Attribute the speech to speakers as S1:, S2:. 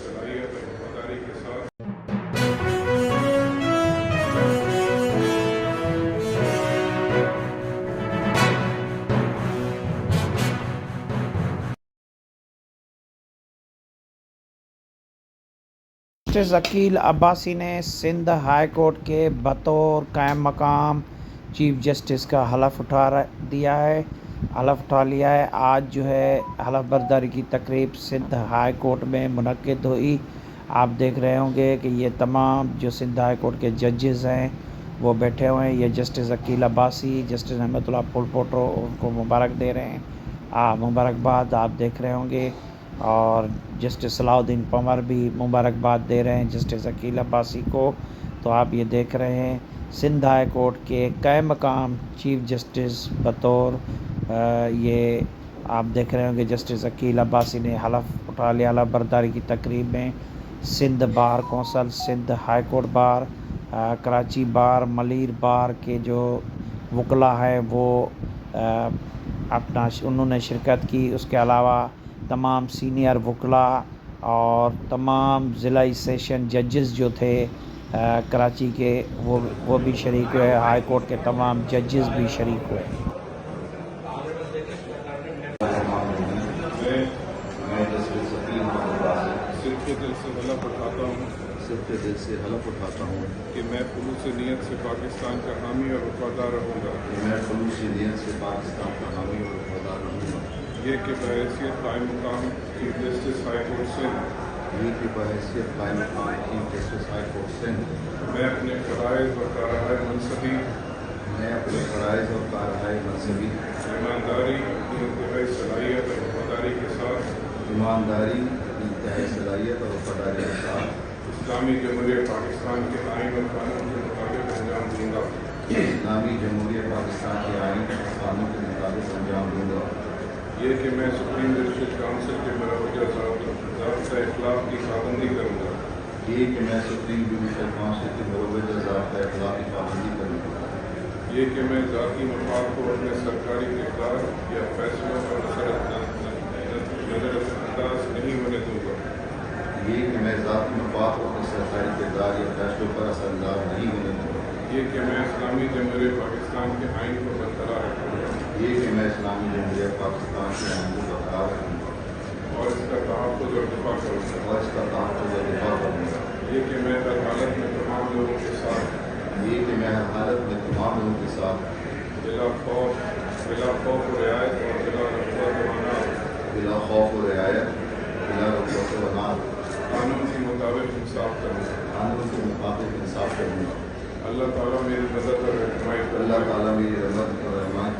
S1: صلاحیت اور وفاداری کے ساتھ
S2: جسٹس عقیل عباسی نے سندھ ہائی کورٹ کے بطور قائم مقام چیف جسٹس کا حلف اٹھا لیا ہے۔ آج جو ہے حلف برداری کی تقریب سندھ ہائی کورٹ میں منعقد ہوئی۔ آپ دیکھ رہے ہوں گے کہ یہ تمام جو سندھ ہائی کورٹ کے ججز ہیں وہ بیٹھے ہوئے ہیں۔ یہ جسٹس عقیل عباسی، جسٹس احمد اللہ پھول پوٹرو ان کو مبارک دے رہے ہیں، مبارکباد آپ دیکھ رہے ہوں گے، اور جسٹس صلاح الدین پنور بھی مبارکباد دے رہے ہیں جسٹس عقیل عباسی کو۔ تو آپ یہ دیکھ رہے ہیں سندھ ہائی کورٹ کے قائم مقام چیف جسٹس بطور یہ آپ دیکھ رہے ہوں گے جسٹس عقیل عباسی نے حلف اٹھا لیا۔ حلف برداری کی تقریب میں Sindh bar council, Sindh high court bar, Karachi bar, Malir bar کے جو وکلاء ہیں وہ انہوں نے شرکت کی۔ اس کے علاوہ تمام سینئر وکلاء اور تمام ضلعی سیشن ججز جو تھے کراچی کے وہ بھی شریک ہوئے، ہائی کورٹ کے تمام ججز بھی شریک ہوئے۔
S1: میں جسٹس عقیل عباسی صدقے دل سے حلف اٹھاتا ہوں کہ میں خلوص نیت سے پاکستان کا حامی اور وفادار رہوں گا۔ یہ کہ بحیثیت قائم مقام chief justice high court Sindh میں اپنے فرائض اور کارروائی منصبی ایمانداری، انتہائی صلاحیت اور وفاداری کے ساتھ اسلامی جمہوریہ پاکستان کے آئین اور قانون کے مطابق انجام دوں گا۔ یہ کہ میں سپریم جوڈیشل کونسل کے مروجہ ضابطۂ اخلاق کی پابندی کروں گا۔ یہ کہ میں ذاتی مفاد کو اپنے سرکاری اقدار یا فیصلوں پر نظر انداز نہیں ہونے دوں گا۔ یہ کہ میں اسلامی جمہوریہ پاکستان کے آئین کو برقرار رکھوں گا اور اس کا تحفظ اور دفاع کروں گا۔ یہ کہ میں ہر حالت میں تمام لوگوں کے ساتھ بلا خوف و رعایت اور بلا رغبت و عناد قانون کے مطابق انصاف کروں گا۔ اللہ تعالیٰ میری مدد اور رہنمائی